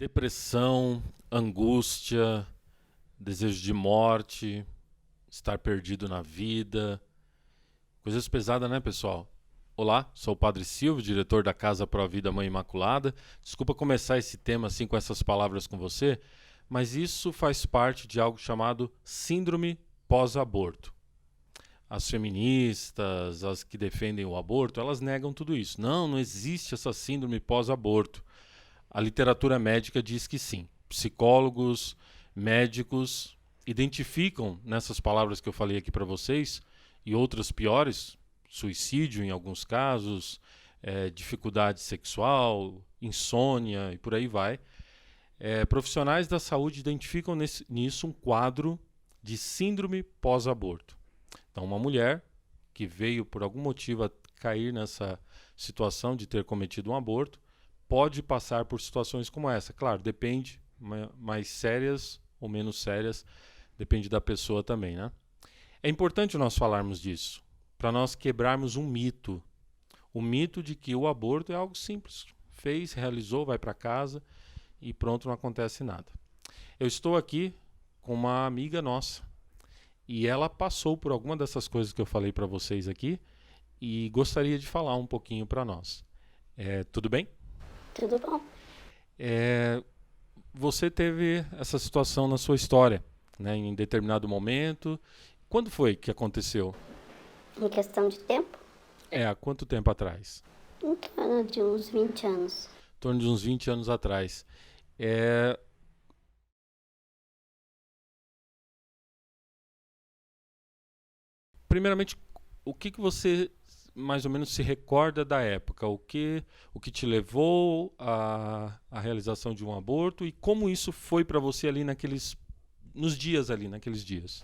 Depressão, angústia, desejo de morte, estar perdido na vida. Coisas pesadas, né, pessoal? Olá, sou o Padre Silvio, diretor da Casa Pro Vida Mãe Imaculada. Desculpa começar esse tema assim com essas palavras com você, mas isso faz parte de algo chamado síndrome pós-aborto. As feministas, as que defendem o aborto, elas negam tudo isso. Não existe essa síndrome pós-aborto. A literatura médica diz que sim. Psicólogos, médicos identificam nessas palavras que eu falei aqui para vocês e outras piores, suicídio em alguns casos, dificuldade sexual, insônia e por aí vai. Profissionais da saúde identificam nisso um quadro de síndrome pós-aborto. Então, uma mulher que veio por algum motivo a cair nessa situação de ter cometido um aborto pode passar por situações como essa. Claro, depende, mais sérias ou menos sérias, depende da pessoa também, né? É importante nós falarmos disso, para nós quebrarmos um mito. O mito de que o aborto é algo simples. Fez, realizou, vai para casa e pronto, não acontece nada. Eu estou aqui com uma amiga nossa e ela passou por alguma dessas coisas que eu falei para vocês aqui e gostaria de falar um pouquinho para nós. Tudo bem? Tudo bom. Você teve essa situação na sua história, né, em determinado momento. Quando foi que aconteceu? Em questão de tempo, Há quanto tempo atrás? em torno de uns 20 anos. Em torno de uns 20 anos atrás. Primeiramente, o que você mais ou menos se recorda da época? O que te levou à realização de um aborto e como isso foi para você ali naqueles dias?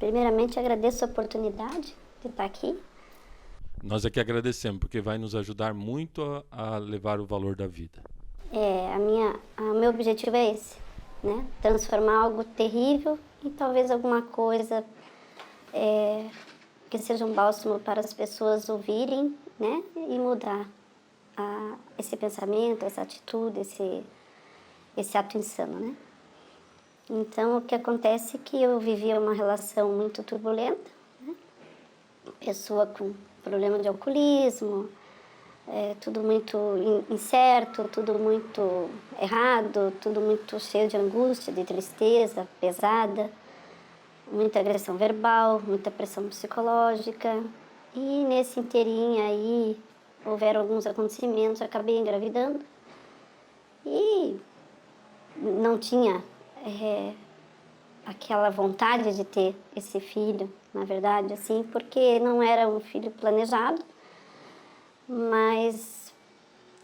Primeiramente, agradeço a oportunidade de estar aqui. Nós aqui agradecemos, porque vai nos ajudar muito a levar o valor da vida. O meu objetivo é esse, né? Transformar algo terrível em talvez alguma coisa que seja um bálsamo para as pessoas ouvirem, né? E mudar esse pensamento, essa atitude, esse ato insano, né? Então, o que acontece é que eu vivia uma relação muito turbulenta, né? Pessoa com problema de alcoolismo, tudo muito incerto, tudo muito errado, tudo muito cheio de angústia, de tristeza, pesada, muita agressão verbal, muita pressão psicológica. E nesse inteirinho aí houveram alguns acontecimentos, acabei engravidando e não tinha aquela vontade de ter esse filho, na verdade, assim, porque não era um filho planejado, mas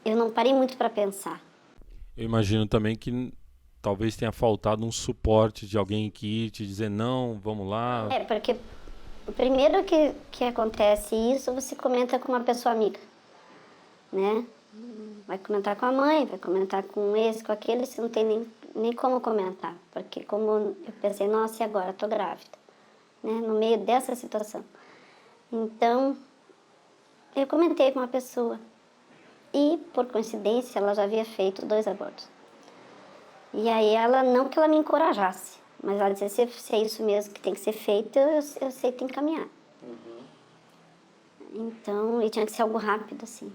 eu não parei muito para pensar. Eu imagino também que talvez tenha faltado um suporte de alguém que te dizer não, vamos lá. Porque o primeiro que acontece isso, você comenta com uma pessoa amiga, né? Vai comentar com a mãe, vai comentar com esse, com aquele, você não tem nem como comentar, porque como eu pensei, nossa, e agora? Estou grávida, né? No meio dessa situação. Então, eu comentei com uma pessoa e, por coincidência, ela já havia feito 2 abortos. E aí não que ela me encorajasse, mas ela disse, se é isso mesmo que tem que ser feito, eu sei que tem que caminhar. Então, e tinha que ser algo rápido, assim.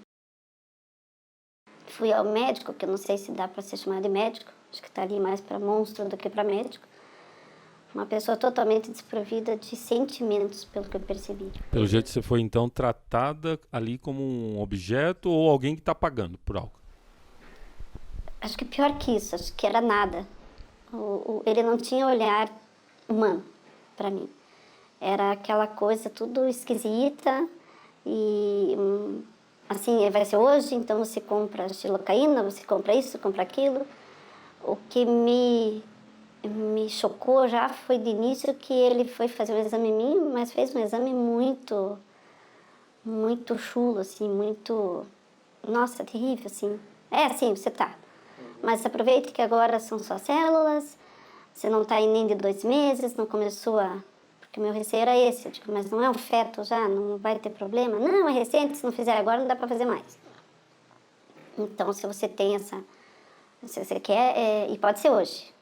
Fui ao médico, que eu não sei se dá para ser chamado de médico, acho que está ali mais para monstro do que para médico. Uma pessoa totalmente desprovida de sentimentos, pelo que eu percebi. Pelo jeito você foi então tratada ali como um objeto ou alguém que está pagando por algo? Acho que pior que isso, acho que era nada. Ele não tinha olhar humano para mim. Era aquela coisa tudo esquisita e assim, vai ser hoje, então você compra xilocaína, você compra isso, compra aquilo. O que me chocou já foi de início que ele foi fazer um exame em mim, mas fez um exame muito chulo, assim, muito, nossa, terrível, assim. Assim, você tá. Mas aproveite que agora são só células, você não tá aí nem de 2 meses, não começou porque o meu receio era esse, eu digo, mas não é um feto já, não vai ter problema? Não, é recente, se não fizer agora não dá para fazer mais. Então, se você tem Se você quer, e pode ser hoje,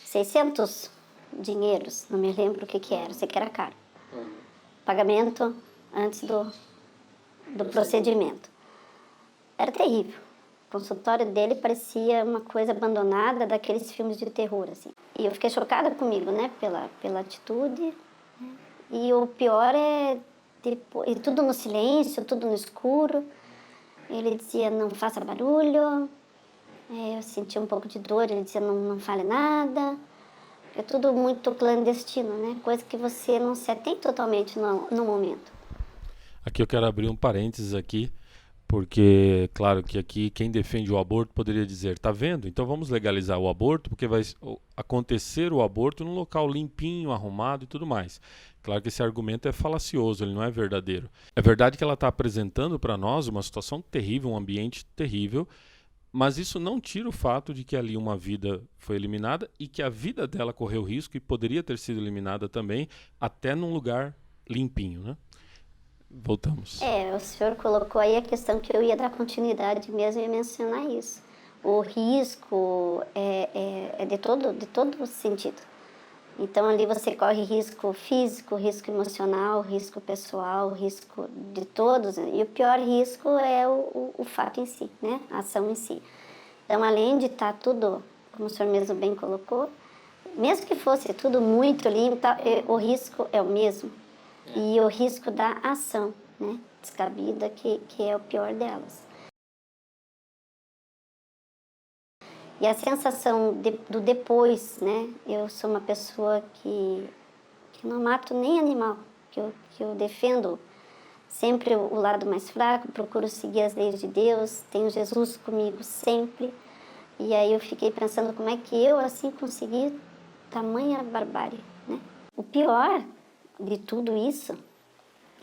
600 dinheiros, não me lembro o que era, sei que era caro. Pagamento antes do procedimento. Era terrível. O consultório dele parecia uma coisa abandonada daqueles filmes de terror, assim. E eu fiquei chocada comigo, né, pela atitude. E o pior é depois, tudo no silêncio, tudo no escuro. Ele dizia, não faça barulho. Eu sentia um pouco de dor, ele dizia, não fale nada. É tudo muito clandestino, né? Coisa que você não se atém totalmente no momento. Aqui eu quero abrir um parênteses aqui, porque, claro que aqui quem defende o aborto poderia dizer, tá vendo? Então vamos legalizar o aborto, porque vai acontecer o aborto num local limpinho, arrumado e tudo mais. Claro que esse argumento é falacioso, ele não é verdadeiro. É verdade que ela está apresentando para nós uma situação terrível, um ambiente terrível, mas isso não tira o fato de que ali uma vida foi eliminada e que a vida dela correu risco e poderia ter sido eliminada também, até num lugar limpinho, né? Voltamos. O senhor colocou aí a questão que eu ia dar continuidade mesmo e mencionar isso. O risco é de todo sentido. Então ali você corre risco físico, risco emocional, risco pessoal, risco de todos. E o pior risco é o fato em si, né? A ação em si. Então, além de estar tudo, como o senhor mesmo bem colocou, mesmo que fosse tudo muito limpo, o risco é o mesmo. E o risco da ação, né, descabida, que é o pior delas. E a sensação do depois, né, eu sou uma pessoa que não mato nem animal, que eu defendo sempre o lado mais fraco, procuro seguir as leis de Deus, tenho Jesus comigo sempre. E aí eu fiquei pensando como é que eu, assim, consegui tamanha barbárie, né? O pior de tudo isso,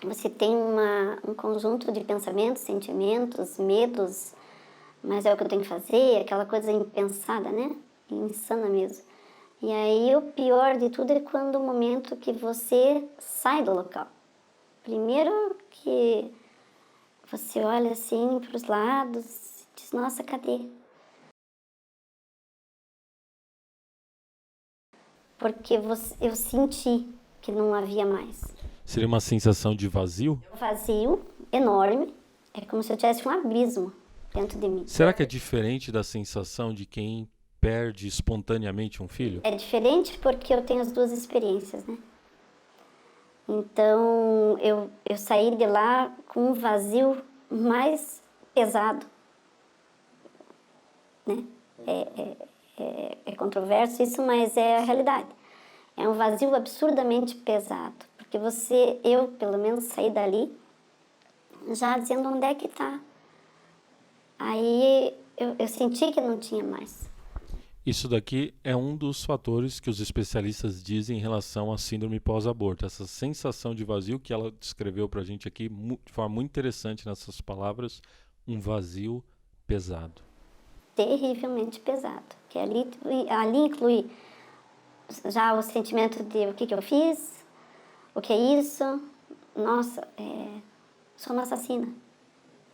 você tem um conjunto de pensamentos, sentimentos, medos, mas é o que eu tenho que fazer, aquela coisa impensada, né? Insana mesmo. E aí o pior de tudo é quando o momento que você sai do local. Primeiro que você olha assim para os lados e diz, nossa, cadê? Porque eu senti que não havia mais. Seria uma sensação de vazio? Vazio, enorme, é como se eu tivesse um abismo dentro de mim. Será que é diferente da sensação de quem perde espontaneamente um filho? É diferente porque eu tenho as duas experiências, né? Então, eu saí de lá com um vazio mais pesado, né? É controverso isso, mas é a realidade. É um vazio absurdamente pesado, porque eu pelo menos saí dali já dizendo onde é que está. Aí eu senti que não tinha mais. Isso daqui é um dos fatores que os especialistas dizem em relação à síndrome pós-aborto. Essa sensação de vazio que ela descreveu para a gente aqui de forma muito interessante nessas palavras, um vazio pesado. Terrivelmente pesado. Que ali inclui já o sentimento de o que eu fiz, o que é isso, nossa, sou uma assassina,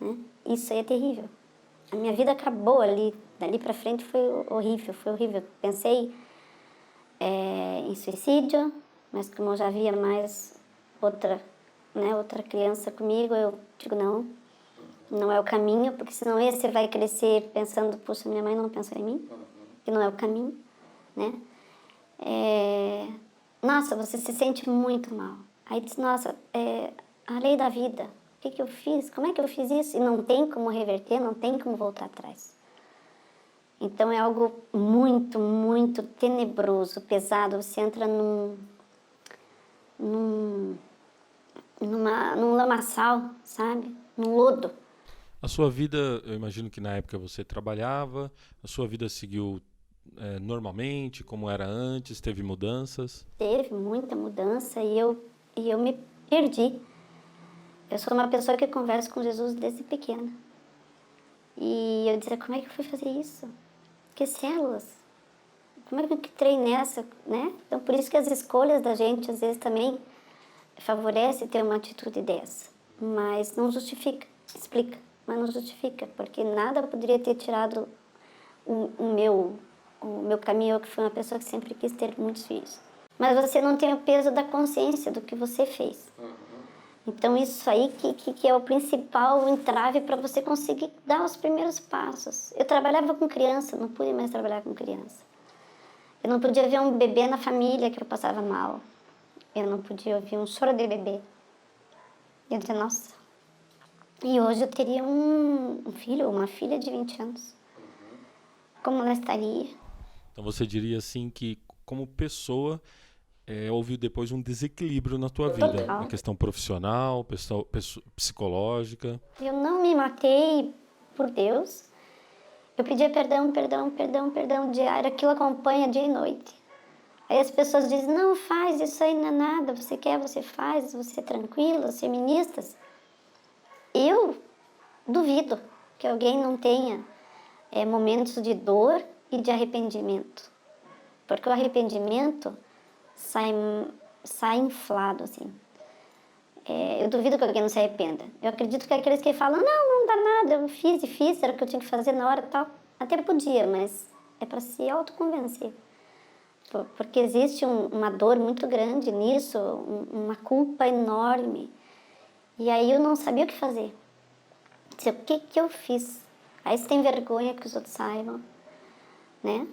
né? Isso aí é terrível. A minha vida acabou ali, dali pra frente foi horrível, foi horrível. Pensei em suicídio, mas como eu já havia mais outra criança comigo, eu digo não é o caminho, porque senão esse vai crescer pensando, puxa, minha mãe não pensou em mim, que não é o caminho, né? Nossa, você se sente muito mal. Aí diz, nossa, a lei da vida, o que eu fiz? Como é que eu fiz isso? E não tem como reverter, não tem como voltar atrás. Então é algo muito, muito tenebroso, pesado. Você entra num lamaçal, sabe? Num lodo. A sua vida, eu imagino que na época você trabalhava, a sua vida seguiu normalmente, como era antes, teve mudanças? Teve muita mudança e eu me perdi. Eu sou uma pessoa que conversa com Jesus desde pequena. E eu dizia, como é que eu fui fazer isso? Que células? Como é que eu entrei nessa, né? Então, por isso que as escolhas da gente, às vezes, também favorece ter uma atitude dessa. Mas não justifica. Explica, mas não justifica. Porque nada poderia ter tirado o meu caminho, eu que fui uma pessoa que sempre quis ter muitos filhos. Mas você não tem o peso da consciência do que você fez. Então isso aí que é o principal entrave para você conseguir dar os primeiros passos. Eu trabalhava com criança, não pude mais trabalhar com criança. Eu não podia ver um bebê na família que eu passava mal. Eu não podia ouvir um choro de bebê. Eu disse, nossa. E hoje eu teria um filho ou uma filha de 20 anos. Como ela estaria? Então você diria assim que, como pessoa, houve depois um desequilíbrio na tua vida. Total. Na questão profissional, psicológica. Eu não me matei por Deus. Eu pedia perdão diário. Aquilo acompanha dia e noite. Aí as pessoas dizem, não faz, isso aí não é nada. Você quer, você faz, você é tranquila, você é ministra. Eu duvido que alguém não tenha momentos de dor e de arrependimento. Porque o arrependimento sai inflado, assim. Eu duvido que alguém não se arrependa. Eu acredito que aqueles que falam, não dá nada, eu fiz, era o que eu tinha que fazer na hora e tal. Até podia, mas é para se autoconvencer. Porque existe uma dor muito grande nisso, uma culpa enorme. E aí eu não sabia o que fazer. Disse, o que eu fiz? Aí você tem vergonha que os outros saibam, né?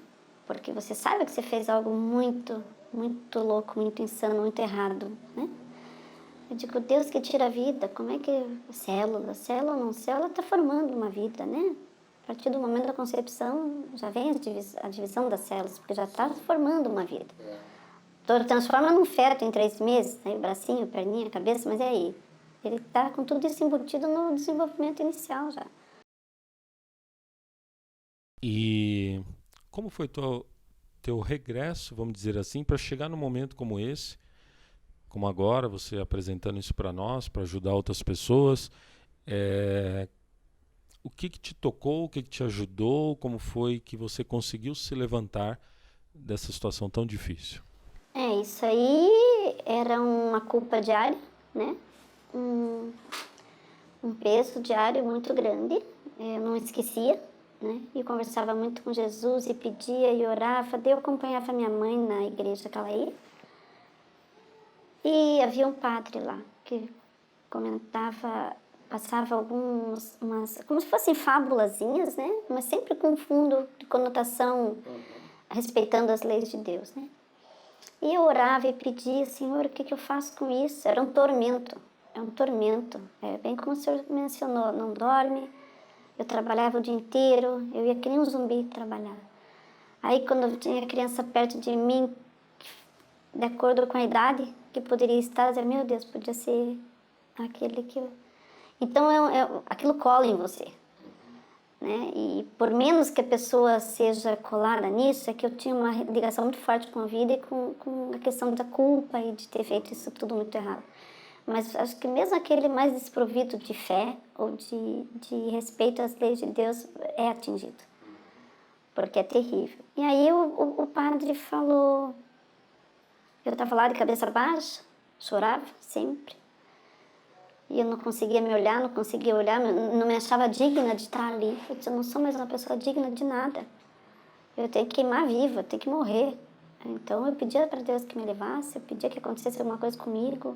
Porque você sabe que você fez algo muito, muito louco, muito insano, muito errado, né? Eu digo, Deus que tira a vida, como é que célula está formando uma vida, né? A partir do momento da concepção, já vem a divisão das células, porque já está formando uma vida. Transforma num feto em 3 meses, né? Bracinho, perninha, cabeça, mas e aí? Ele está com tudo isso embutido no desenvolvimento inicial já. E como foi teu regresso, vamos dizer assim, para chegar num momento como esse, como agora, você apresentando isso para nós, para ajudar outras pessoas? O que te tocou, o que te ajudou, como foi que você conseguiu se levantar dessa situação tão difícil? Isso aí era uma culpa diária, né? Um peso diário muito grande. Eu não esquecia, né? E conversava muito com Jesus e pedia e orava. Daí eu acompanhava minha mãe na igreja que ela ia. E havia um padre lá que comentava, passava umas como se fossem fábulazinhas, né? Mas sempre com fundo de conotação, respeitando as leis de Deus, né? E eu orava e pedia, Senhor, o que eu faço com isso? Era um tormento, é um tormento. Bem como o Senhor mencionou, não dorme. Eu trabalhava o dia inteiro, eu ia que nem um zumbi trabalhar. Aí quando eu tinha criança perto de mim, de acordo com a idade que poderia estar, eu dizia, meu Deus, podia ser aquele que eu... Então aquilo cola em você, né? E por menos que a pessoa seja colada nisso, é que eu tinha uma ligação muito forte com a vida e com a questão da culpa e de ter feito isso tudo muito errado. Mas acho que mesmo aquele mais desprovido de fé ou de respeito às leis de Deus é atingido, porque é terrível. E aí o padre falou, eu estava lá de cabeça baixa, chorava sempre, e eu não conseguia me olhar, não me achava digna de estar ali. Eu disse, eu não sou mais uma pessoa digna de nada, eu tenho que queimar viva, eu tenho que morrer. Então eu pedia para Deus que me levasse, eu pedia que acontecesse alguma coisa comigo,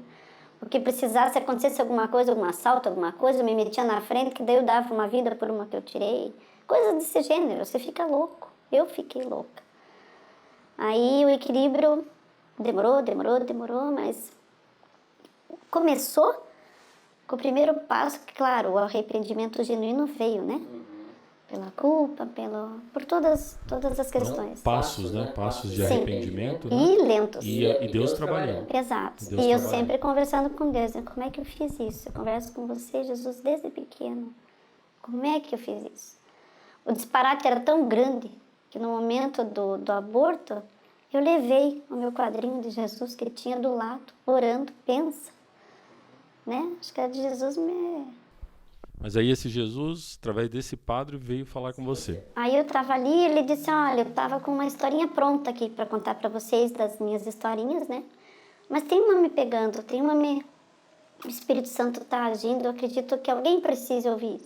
o que precisasse, acontecesse alguma coisa, algum assalto, alguma coisa, eu me metia na frente, que daí eu dava uma vida por uma que eu tirei. Coisas desse gênero, você fica louco. Eu fiquei louca. Aí o equilíbrio demorou, mas começou com o primeiro passo, que claro, o arrependimento genuíno veio, né? Pela culpa, por todas as questões. Passos, né? Passos de Sim. arrependimento. Né? E lentos. E Deus trabalhando. Exato. Deus E eu trabalhando. sempre conversando com Deus. Como é que eu fiz isso? Eu converso com você, Jesus, desde pequeno. Como é que eu fiz isso? O disparate era tão grande que no momento do aborto, eu levei o meu quadrinho de Jesus que tinha do lado, orando, pensa. Né? Acho que era de Jesus Mas aí esse Jesus, através desse padre, veio falar com você. Aí eu estava ali e ele disse, olha, eu estava com uma historinha pronta aqui para contar para vocês das minhas historinhas, né? Mas tem uma me pegando, o Espírito Santo está agindo, eu acredito que alguém precisa ouvir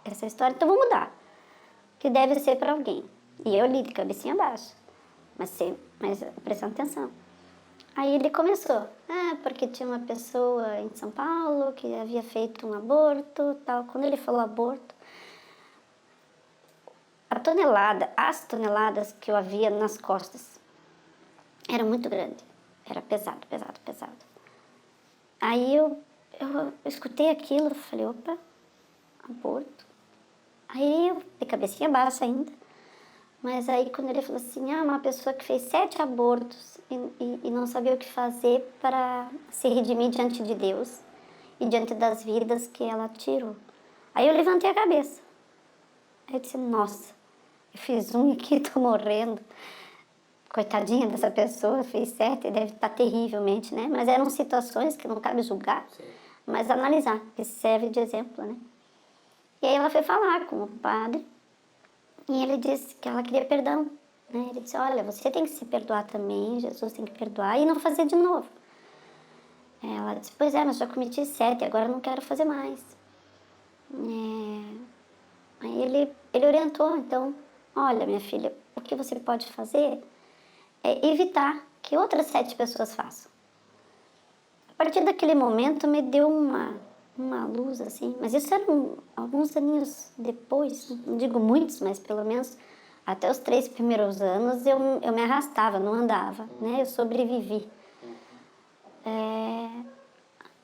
essa história, então vou mudar, que deve ser para alguém. E eu li de cabecinha baixa, mas prestando atenção. Aí ele começou, porque tinha uma pessoa em São Paulo que havia feito um aborto, tal. Quando ele falou aborto, as toneladas que eu havia nas costas, era muito grande, era pesado, pesado, pesado. Aí eu escutei aquilo, falei, opa, aborto. Aí eu, de cabecinha baixa ainda, mas aí quando ele falou assim, uma pessoa que fez 7 abortos e não sabia o que fazer para se redimir diante de Deus e diante das vidas que ela tirou. Aí eu levantei a cabeça. Aí eu disse, nossa, eu fiz um aqui, tô morrendo. Coitadinha dessa pessoa, fez 7, deve estar terrivelmente, né? Mas eram situações que não cabe julgar, mas analisar, que serve de exemplo, né? E aí ela foi falar com o padre e ele disse que ela queria perdão, né? Ele disse, olha, você tem que se perdoar também, Jesus tem que perdoar e não fazer de novo. Ela disse, pois mas já cometi 7, agora não quero fazer mais. Aí ele orientou, então, olha, minha filha, o que você pode fazer é evitar que outras 7 pessoas façam. A partir daquele momento me deu uma luz, assim, mas isso eram alguns aninhos depois, não digo muitos, mas pelo menos até os 3 primeiros anos eu me arrastava, não andava, né? Eu sobrevivi.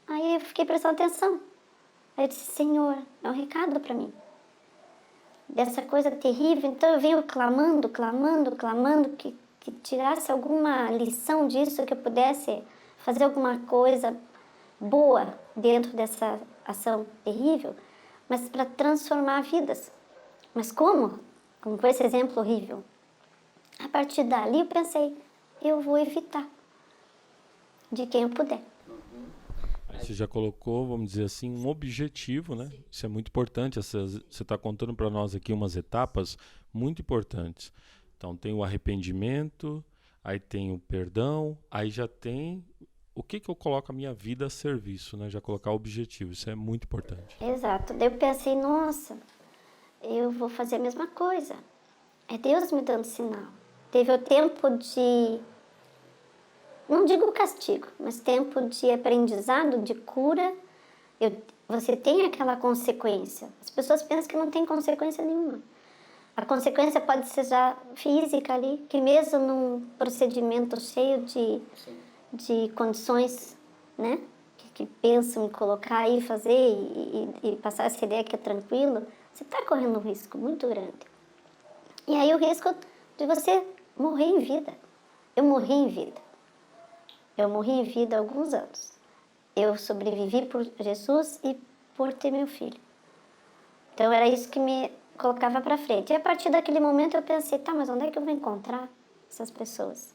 Aí eu fiquei prestando atenção. Aí eu disse, Senhor, é um recado para mim. Dessa coisa terrível, então eu venho clamando, clamando, clamando que tirasse alguma lição disso, que eu pudesse fazer alguma coisa boa dentro dessa ação terrível, mas para transformar vidas. Mas como? Como com esse exemplo horrível. A partir dali eu pensei, eu vou evitar de quem eu puder. Aí você já colocou, vamos dizer assim, um objetivo, né? Isso é muito importante. Você está contando para nós aqui umas etapas muito importantes. Então tem o arrependimento, aí tem o perdão, aí já tem o que eu coloco a minha vida a serviço, né? Já colocar o objetivo, isso é muito importante. Exato. Daí eu pensei, nossa, eu vou fazer a mesma coisa. É Deus me dando sinal. Teve o tempo de, não digo castigo, mas tempo de aprendizado, de cura. Você tem aquela consequência. As pessoas pensam que não tem consequência nenhuma. A consequência pode ser já física ali, que mesmo num procedimento cheio de condições, né? Que pensam em colocar aí, fazer e passar essa ideia que é tranquilo, você está correndo um risco muito grande. E aí o risco de você morrer em vida. Eu morri em vida. Eu morri em vida há alguns anos. Eu sobrevivi por Jesus e por ter meu filho. Então era isso que me colocava para frente. E a partir daquele momento eu pensei, tá, mas onde é que eu vou encontrar essas pessoas?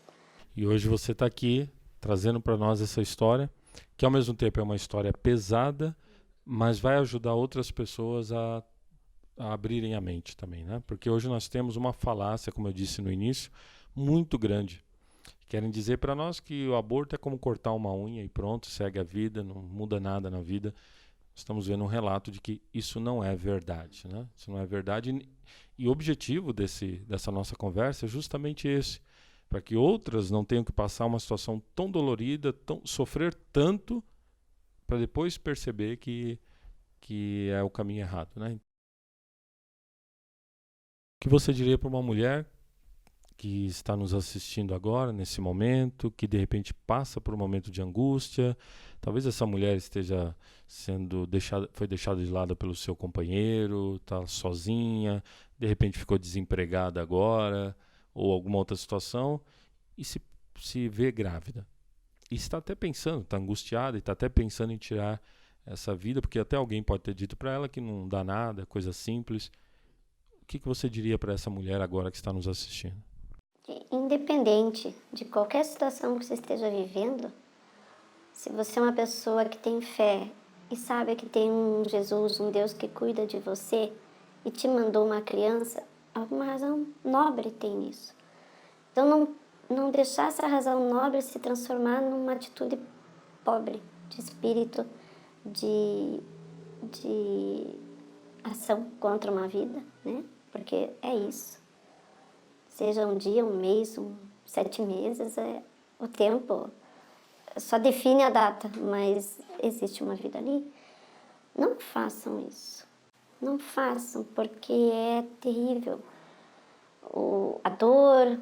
E hoje você está aqui trazendo para nós essa história, que ao mesmo tempo é uma história pesada, mas vai ajudar outras pessoas a abrirem a mente também, né? Porque hoje nós temos uma falácia, como eu disse no início, muito grande. Querem dizer para nós que o aborto é como cortar uma unha e pronto, segue a vida, não muda nada na vida. Estamos vendo um relato de que isso não é verdade, né? Isso não é verdade. E o objetivo dessa nossa conversa é justamente esse, para que outras não tenham que passar uma situação tão dolorida, sofrer tanto, para depois perceber que é o caminho errado, né? O que você diria para uma mulher que está nos assistindo agora, nesse momento, que de repente passa por um momento de angústia? Talvez essa mulher esteja foi deixada de lado pelo seu companheiro, está sozinha, de repente ficou desempregada agora, ou alguma outra situação, e se vê grávida. E está até pensando, está angustiada, e está até pensando em tirar essa vida, porque até alguém pode ter dito para ela que não dá nada, coisa simples. O que você diria para essa mulher agora que está nos assistindo? Independente de qualquer situação que você esteja vivendo, se você é uma pessoa que tem fé e sabe que tem um Jesus, um Deus que cuida de você e te mandou uma criança, alguma razão nobre tem nisso. Então não deixar essa razão nobre se transformar numa atitude pobre, de espírito, de ação contra uma vida, né? Porque é isso. seja um dia, um mês, 7 meses, o tempo só define a data, mas existe uma vida ali. Não façam isso. Não façam, porque é terrível. A dor,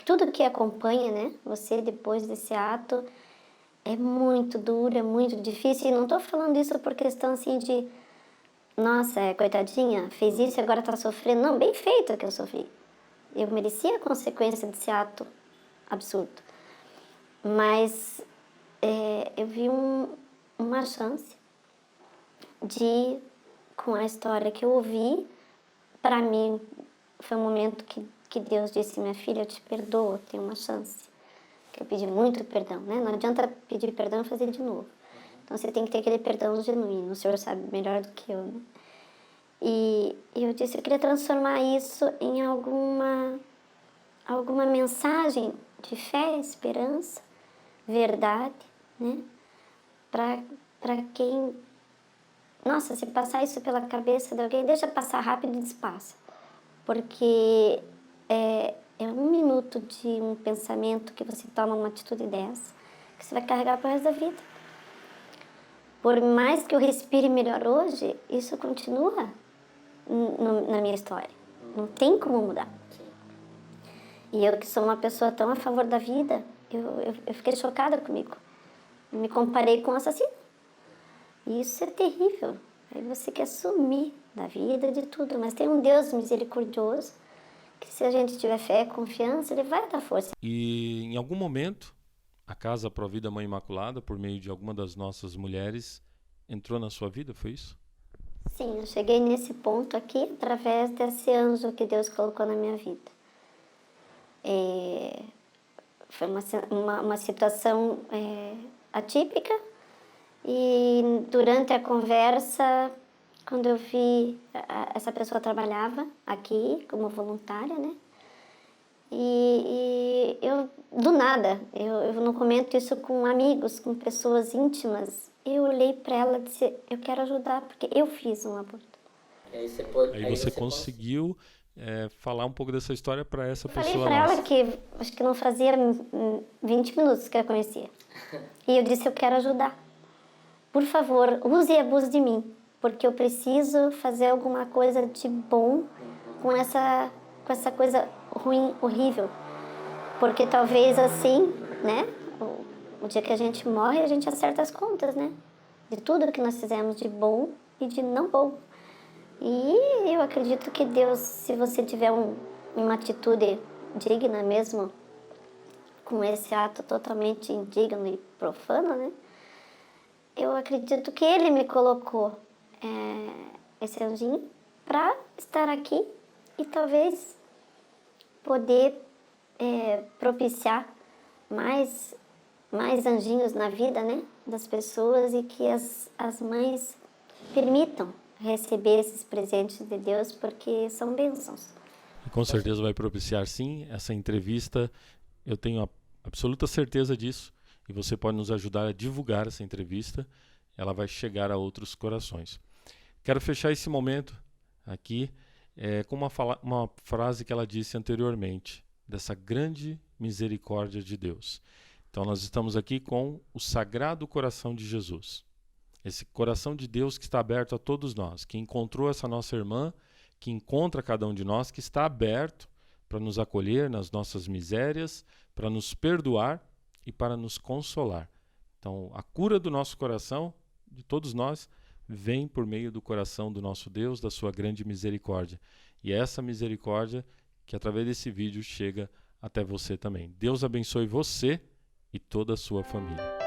tudo que acompanha, né, você depois desse ato é muito duro, é muito difícil. E não estou falando isso por questão assim de, nossa, coitadinha, fez isso e agora está sofrendo. Não, bem feito que eu sofri. Eu merecia a consequência desse ato absurdo. Mas eu vi uma chance de, com a história que eu ouvi, para mim foi um momento que Deus disse: minha filha, eu te perdoo, tem uma chance. Que eu pedi muito perdão, né? Não adianta pedir perdão e fazer de novo. Então você tem que ter aquele perdão genuíno, o Senhor sabe melhor do que eu, né? E eu disse, eu queria transformar isso em alguma mensagem de fé, esperança, verdade, né? Para quem... Nossa, se passar isso pela cabeça de alguém, deixa passar rápido e despassa. Porque é 1 minuto de um pensamento que você toma uma atitude dessa, que você vai carregar para o resto da vida. Por mais que eu respire melhor hoje, isso continua na minha história. Não tem como mudar. E eu que sou uma pessoa tão a favor da vida, eu fiquei chocada comigo. Eu me comparei com um assassino. E isso é terrível. Aí você quer sumir da vida, de tudo. Mas tem um Deus misericordioso, que se a gente tiver fé, confiança, Ele vai dar força. E em algum momento, a Casa Pro Vida Mãe Imaculada, por meio de alguma das nossas mulheres, entrou na sua vida, foi isso? Sim, eu cheguei nesse ponto aqui através desse anjo que Deus colocou na minha vida. Foi uma situação atípica, e durante a conversa, quando eu vi, essa pessoa trabalhava aqui como voluntária, né? E eu, do nada, eu não comento isso com amigos, com pessoas íntimas, eu olhei para ela e disse, eu quero ajudar, porque eu fiz um aborto. Aí você conseguiu falar um pouco dessa história para essa pessoa. Falei para ela que acho que não fazia 20 minutos que eu conhecia. E eu disse, eu quero ajudar. Por favor, use e abuse de mim, porque eu preciso fazer alguma coisa de bom com essa coisa ruim, horrível. Porque talvez assim, né, o dia que a gente morre, a gente acerta as contas, né? De tudo que nós fizemos de bom e de não bom. E eu acredito que Deus, se você tiver uma atitude digna mesmo, com esse ato totalmente indigno e profano, né? Eu acredito que Ele me colocou esse anjinho para estar aqui e talvez poder propiciar mais anjinhos na vida, né, das pessoas, e que as mães permitam receber esses presentes de Deus, porque são bênçãos. E com certeza vai propiciar, sim, essa entrevista. Eu tenho a absoluta certeza disso, e você pode nos ajudar a divulgar essa entrevista. Ela vai chegar a outros corações. Quero fechar esse momento aqui com uma frase que ela disse anteriormente, dessa grande misericórdia de Deus. Então nós estamos aqui com o Sagrado Coração de Jesus. Esse coração de Deus que está aberto a todos nós, que encontrou essa nossa irmã, que encontra cada um de nós, que está aberto para nos acolher nas nossas misérias, para nos perdoar e para nos consolar. Então, a cura do nosso coração, de todos nós, vem por meio do coração do nosso Deus, da sua grande misericórdia. E é essa misericórdia que, através desse vídeo, chega até você também. Deus abençoe você e toda a sua família.